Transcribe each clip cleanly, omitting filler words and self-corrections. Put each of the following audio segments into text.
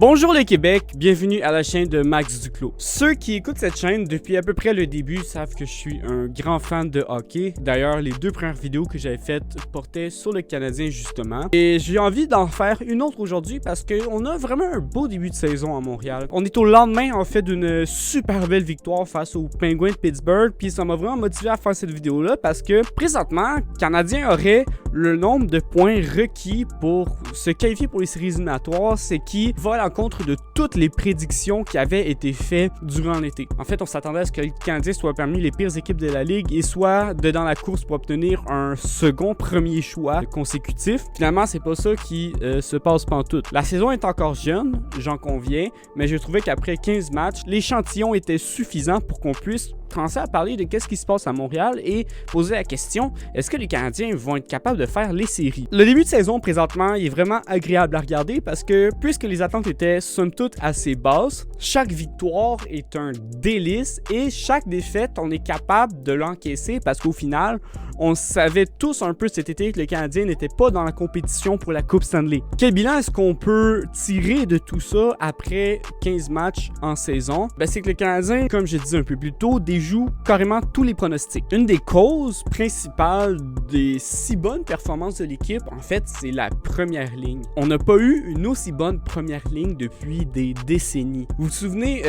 Bonjour le Québec, bienvenue à la chaîne de Max Duclos. Ceux qui écoutent cette chaîne depuis à peu près le début savent que je suis un grand fan de hockey. D'ailleurs, les deux premières vidéos que j'avais faites portaient sur le Canadien justement. Et j'ai envie d'en faire une autre aujourd'hui parce qu'on a vraiment un beau début de saison à Montréal. On est au lendemain en fait d'une super belle victoire face aux Penguins de Pittsburgh. Puis ça m'a vraiment motivé à faire cette vidéo-là parce que présentement, le Canadien aurait le nombre de points requis pour se qualifier pour les séries éliminatoires, c'est qui va à l'encontre de toutes les prédictions qui avaient été faites durant l'été. En fait, on s'attendait à ce que le Canadien soit parmi les pires équipes de la Ligue et soit dans la course pour obtenir un second premier choix consécutif. Finalement, c'est pas ça qui se passe pantoute. La saison est encore jeune, j'en conviens, mais j'ai trouvé qu'après 15 matchs, l'échantillon était suffisant pour qu'on puisse commencer à parler de qu'est-ce qui se passe à Montréal et poser la question, est-ce que les Canadiens vont être capables de faire les séries? Le début de saison, présentement, il est vraiment agréable à regarder parce que, puisque les attentes étaient somme toute assez basses, chaque victoire est un délice et chaque défaite, on est capable de l'encaisser parce qu'au final, on savait tous un peu cet été que le Canadien n'était pas dans la compétition pour la Coupe Stanley. Quel bilan est-ce qu'on peut tirer de tout ça après 15 matchs en saison? C'est que le Canadien, comme je disais un peu plus tôt, déjoue carrément tous les pronostics. Une des causes principales des si bonnes performances de l'équipe, en fait, c'est la première ligne. On n'a pas eu une aussi bonne première ligne depuis des décennies. Vous vous souvenez,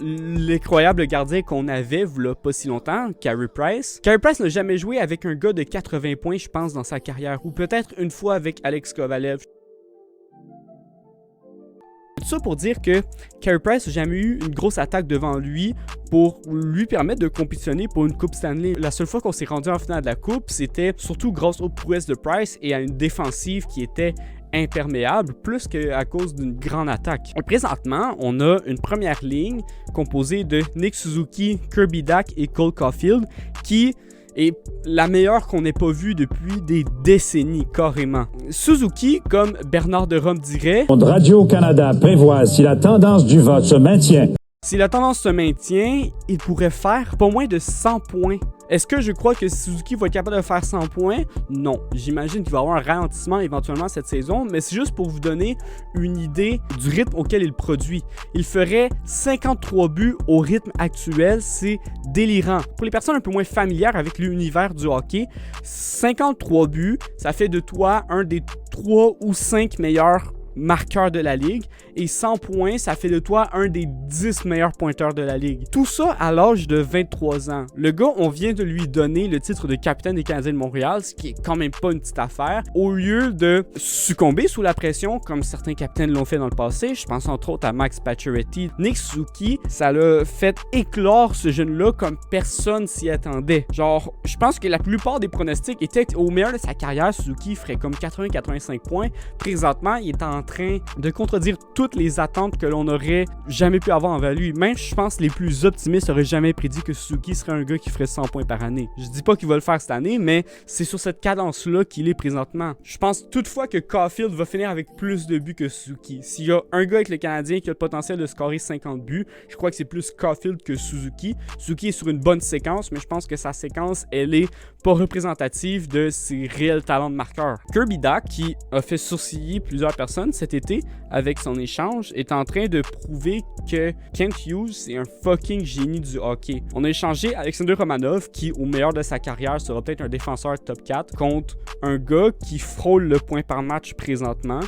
l'incroyable gardien qu'on avait, voilà pas si longtemps, Carey Price? Carey Price n'a jamais joué avec un gars de 80 points, je pense, dans sa carrière, ou peut-être une fois avec Alex Kovalev. Tout ça pour dire que Carey Price n'a jamais eu une grosse attaque devant lui pour lui permettre de compétitionner pour une Coupe Stanley. La seule fois qu'on s'est rendu en finale de la Coupe, c'était surtout grâce aux prouesses de Price et à une défensive qui était imperméable, plus qu'à cause d'une grande attaque. Et présentement, on a une première ligne composée de Nick Suzuki, Kirby Dach et Cole Caulfield qui est la meilleure qu'on n'ait pas vue depuis des décennies, carrément. Suzuki, comme Bernard de Rome dirait, Radio-Canada prévoit si la tendance du vote se maintient. Si la tendance se maintient, il pourrait faire pas moins de 100 points. Est-ce que je crois que Suzuki va être capable de faire 100 points? Non. J'imagine qu'il va y avoir un ralentissement éventuellement cette saison, mais c'est juste pour vous donner une idée du rythme auquel il produit. Il ferait 53 buts au rythme actuel, c'est délirant. Pour les personnes un peu moins familières avec l'univers du hockey, 53 buts, ça fait de toi un des 3 ou 5 meilleurs marqueur de la ligue et 100 points, ça fait de toi un des 10 meilleurs pointeurs de la ligue. Tout ça à l'âge de 23 ans. Le gars, on vient de lui donner le titre de capitaine des Canadiens de Montréal, ce qui est quand même pas une petite affaire, au lieu de succomber sous la pression comme certains capitaines l'ont fait dans le passé. Je pense entre autres à Max Pacioretty, Nick Suzuki. Ça l'a fait éclore ce jeune-là comme personne s'y attendait. Genre, je pense que la plupart des pronostics étaient au meilleur de sa carrière, Suzuki ferait comme 80-85 points. Présentement, il est en train de contredire toutes les attentes que l'on aurait jamais pu avoir envers lui. Même, je pense, les plus optimistes auraient jamais prédit que Suzuki serait un gars qui ferait 100 points par année. Je dis pas qu'il va le faire cette année, mais c'est sur cette cadence-là qu'il est présentement. Je pense toutefois que Caulfield va finir avec plus de buts que Suzuki. S'il y a un gars avec le Canadien qui a le potentiel de scorer 50 buts, je crois que c'est plus Caulfield que Suzuki. Suzuki est sur une bonne séquence, mais je pense que sa séquence, elle est pas représentative de ses réels talents de marqueur. Kirby Dach, qui a fait sourciller plusieurs personnes cet été avec son échange, est en train de prouver que Kent Hughes est un fucking génie du hockey. On a échangé Alexander Romanov, qui au meilleur de sa carrière sera peut-être un défenseur top 4, contre un gars qui frôle le point par match présentement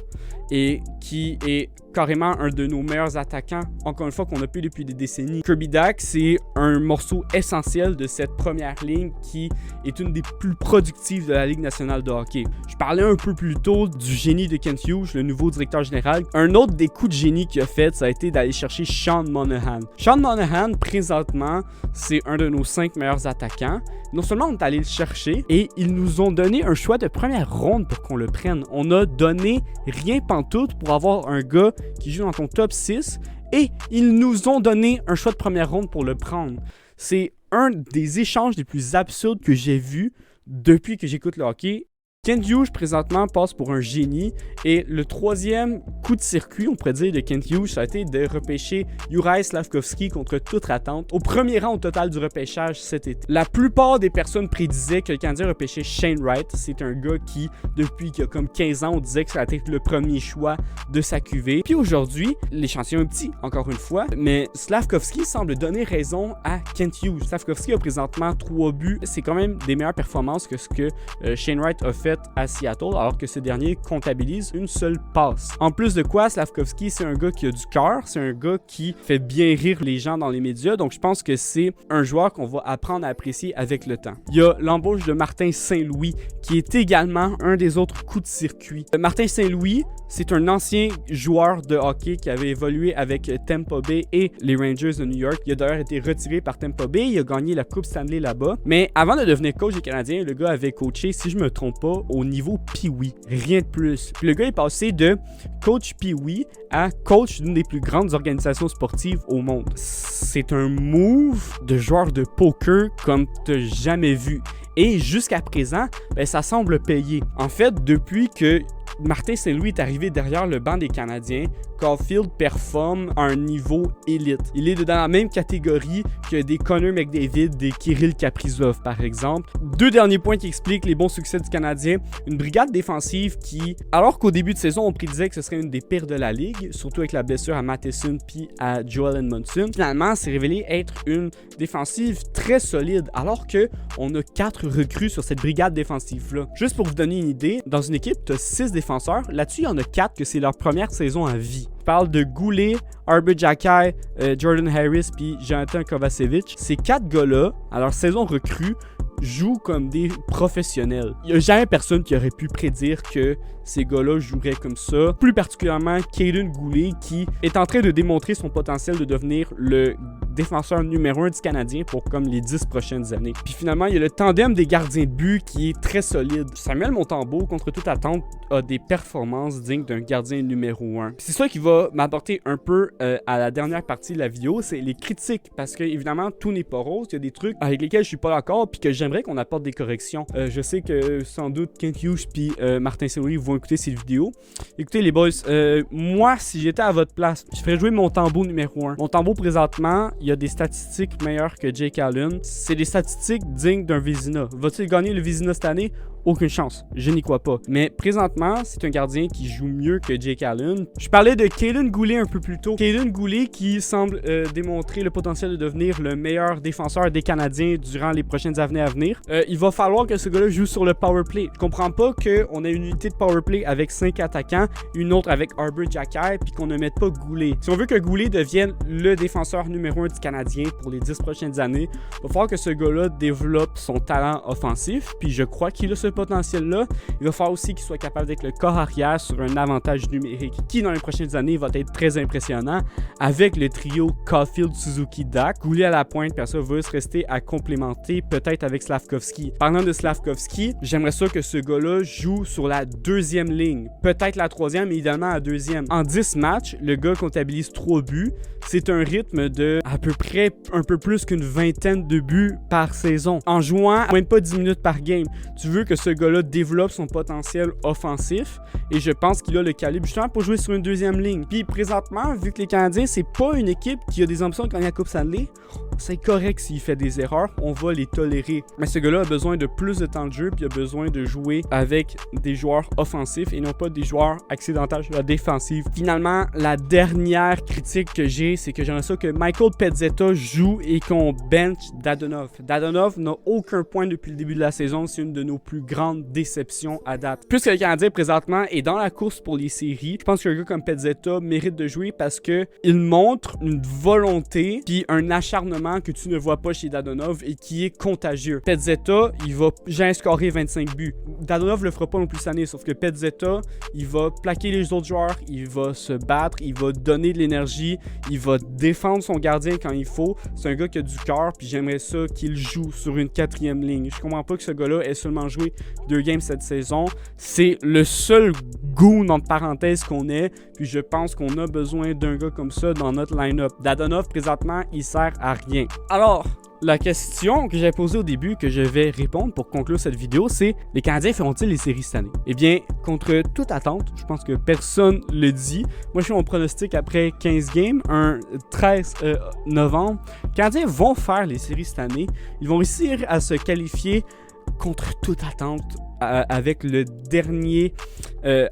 et qui est carrément un de nos meilleurs attaquants, encore une fois, qu'on a pu depuis des décennies. Kirby Dach, c'est un morceau essentiel de cette première ligne qui est une des plus productives de la Ligue nationale de hockey. Je parlais un peu plus tôt du génie de Kent Hughes, le nouveau directeur général. Un autre des coups de génie qu'il a fait, ça a été d'aller chercher Sean Monahan. Sean Monahan, présentement, c'est un de nos 5 meilleurs attaquants. Non seulement on est allé le chercher, et ils nous ont donné un choix de première ronde pour qu'on le prenne. On a donné rien pantoute pour avoir un gars qui joue dans ton top 6 et ils nous ont donné un choix de première ronde pour le prendre. C'est un des échanges les plus absurdes que j'ai vus depuis que j'écoute le hockey Kent Hughes, présentement, passe pour un génie. Et le troisième coup de circuit, on pourrait dire, de Kent Hughes, ça a été de repêcher Juraj Slafkovský contre toute attente, au premier rang au total du repêchage cet été. La plupart des personnes prédisaient que le Canadien repêchait Shane Wright. C'est un gars qui, depuis qu'il a comme 15 ans, on disait que ça allait être le premier choix de sa QV. Puis aujourd'hui, l'échantillon est petit, encore une fois, mais Slafkovský semble donner raison à Kent Hughes. Slafkovský a présentement 3 buts. C'est quand même des meilleures performances que ce que Shane Wright a fait à Seattle, alors que ce dernier comptabilise une seule passe. En plus de quoi, Slafkovský, c'est un gars qui a du cœur, c'est un gars qui fait bien rire les gens dans les médias, donc je pense que c'est un joueur qu'on va apprendre à apprécier avec le temps. Il y a l'embauche de Martin Saint-Louis, qui est également un des autres coups de circuit. Martin Saint-Louis, c'est un ancien joueur de hockey qui avait évolué avec Tampa Bay et les Rangers de New York. Il a d'ailleurs été retiré par Tampa Bay, il a gagné la Coupe Stanley là-bas, mais avant de devenir coach des Canadiens, le gars avait coaché, si je me trompe pas, au niveau Pee-Wee. Rien de plus. Puis le gars est passé de coach Pee-Wee à coach d'une des plus grandes organisations sportives au monde. C'est un move de joueur de poker comme t'as jamais vu. Et jusqu'à présent, ça semble payer. En fait, depuis que Martin Saint-Louis est arrivé derrière le banc des Canadiens, Caulfield performe à un niveau élite. Il est dans la même catégorie que des Connor McDavid, des Kirill Kaprizov par exemple. 2 derniers points qui expliquent les bons succès du Canadien. Une brigade défensive qui, alors qu'au début de saison on prédisait que ce serait une des pires de la ligue, surtout avec la blessure à Matheson puis à Joel Edmondson, finalement s'est révélé être une défensive très solide, alors que on a 4 recrues sur cette brigade défensive-là. Juste pour vous donner une idée, dans une équipe, tu as 6 défenseurs. Là-dessus, il y en a 4 que c'est leur première saison à vie. Je parle de Goulet, Arber Xhekaj, Jordan Harris puis Jonathan Kovacevic. Ces 4 gars-là, à leur saison recrue, jouent comme des professionnels. Il n'y a jamais personne qui aurait pu prédire que ces gars-là joueraient comme ça. Plus particulièrement, Kaiden Goulet qui est en train de démontrer son potentiel de devenir le défenseur numéro 1 du Canadien pour comme les 10 prochaines années. Puis finalement, il y a le tandem des gardiens de but qui est très solide. Samuel Montembeault, contre toute attente, a des performances dignes d'un gardien numéro 1. Puis c'est ça qui va m'apporter un peu à la dernière partie de la vidéo, c'est les critiques. Parce que évidemment, tout n'est pas rose. Il y a des trucs avec lesquels je suis pas d'accord puis que j'aimerais qu'on apporte des corrections. Je sais que sans doute Kent Hughes puis Martin Saint-Louis vont écouter ces vidéos. Écoutez les boys, moi si j'étais à votre place, je ferais jouer Montembeault numéro 1. Montembeault présentement, il y a des statistiques meilleures que Jake Allen. C'est des statistiques dignes d'un Vezina. Va-t-il gagner le Vezina cette année? Aucune chance, je n'y crois pas. Mais présentement, c'est un gardien qui joue mieux que Jake Allen. Je parlais de Kaiden Goulet un peu plus tôt. Kaiden Goulet qui semble démontrer le potentiel de devenir le meilleur défenseur des Canadiens durant les prochaines années à venir. Il va falloir que ce gars-là joue sur le powerplay. Je comprends pas qu'on ait une unité de powerplay avec 5 attaquants, une autre avec Arber Xhekaj, puis qu'on ne mette pas Goulet. Si on veut que Goulet devienne le défenseur numéro 1 du Canadien pour les 10 prochaines années, il va falloir que ce gars-là développe son talent offensif, puis je crois qu'il a ce potentiel-là. Il va falloir aussi qu'il soit capable d'être le corps arrière sur un avantage numérique qui, dans les prochaines années, va être très impressionnant avec le trio Caulfield, Suzuki, Dach. Goulet à la pointe, puis ça va se rester à complémenter peut-être avec Slafkovský. Parlant de Slafkovský, j'aimerais ça que ce gars-là joue sur la 2e ligne. Peut-être la 3e, mais idéalement la 2e. En 10 matchs, le gars comptabilise 3 buts. C'est un rythme de à peu près un peu plus qu'une vingtaine de buts par saison. En jouant même pas 10 minutes par game, tu veux que ce gars-là développe son potentiel offensif et je pense qu'il a le calibre justement pour jouer sur une 2e ligne. Puis présentement, vu que les Canadiens, c'est pas une équipe qui a des ambitions de gagner la Coupe Stanley, c'est correct s'il fait des erreurs, on va les tolérer. Mais ce gars-là a besoin de plus de temps de jeu puis il a besoin de jouer avec des joueurs offensifs et non pas des joueurs accidentels sur la défensive. Finalement, la dernière critique que j'ai, c'est que j'aimerais ça que Michael Pezzetta joue et qu'on bench Dadonov. Dadonov n'a aucun point depuis le début de la saison, c'est une de nos plus grandes déceptions à date. Puisque le Canadien présentement est dans la course pour les séries, je pense qu'un gars comme Pezzetta mérite de jouer parce que il montre une volonté puis un acharnement que tu ne vois pas chez Dadonov et qui est contagieux. Pezzetta, il va jamais scorer 25 buts. Dadonov le fera pas non plus cette année, sauf que Pezzetta, il va plaquer les autres joueurs, il va se battre, il va donner de l'énergie, il va défendre son gardien quand il faut. C'est un gars qui a du cœur, puis j'aimerais ça qu'il joue sur une 4e ligne. Je comprends pas que ce gars-là ait seulement joué 2 games cette saison. C'est le seul goon, entre parenthèses, qu'on ait, puis je pense qu'on a besoin d'un gars comme ça dans notre line-up. Dadonov, présentement, il sert à rien. Alors, La question que j'avais posée au début, que je vais répondre pour conclure cette vidéo, c'est les Canadiens feront-ils les séries cette année? Eh bien, contre toute attente, je pense que personne le dit. Moi, je fais mon pronostic après 15 games, un 13 novembre. Les Canadiens vont faire les séries cette année. Ils vont réussir à se qualifier contre toute attente avec le dernier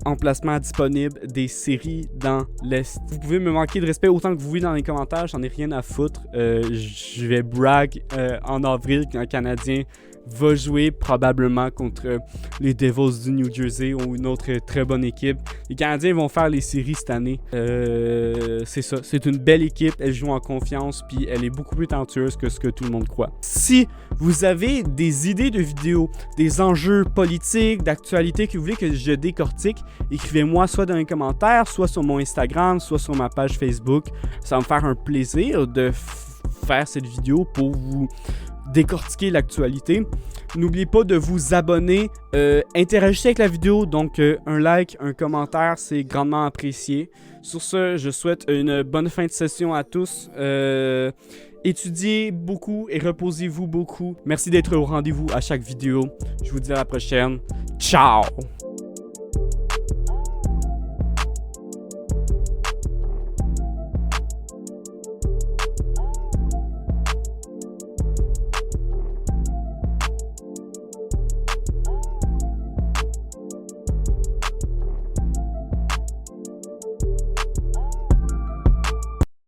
emplacement disponible des séries dans l'Est. Vous pouvez me manquer de respect autant que vous voulez dans les commentaires, j'en ai rien à foutre. Je vais brag en avril qu'un Canadien va jouer probablement contre les Devils du New Jersey ou une autre très bonne équipe. Les Canadiens vont faire les séries cette année. C'est ça. C'est une belle équipe. Elle joue en confiance puis elle est beaucoup plus talentueuse que ce que tout le monde croit. Si vous avez des idées de vidéos, des enjeux politiques, d'actualité que vous voulez que je décortique, écrivez-moi soit dans les commentaires, soit sur mon Instagram, soit sur ma page Facebook. Ça va me faire un plaisir de faire cette vidéo pour vous décortiquer l'actualité. N'oubliez pas de vous abonner, interagissez avec la vidéo, donc un like, un commentaire, c'est grandement apprécié. Sur ce, je souhaite une bonne fin de session à tous. Étudiez beaucoup et reposez-vous beaucoup. Merci d'être au rendez-vous à chaque vidéo. Je vous dis à la prochaine. Ciao!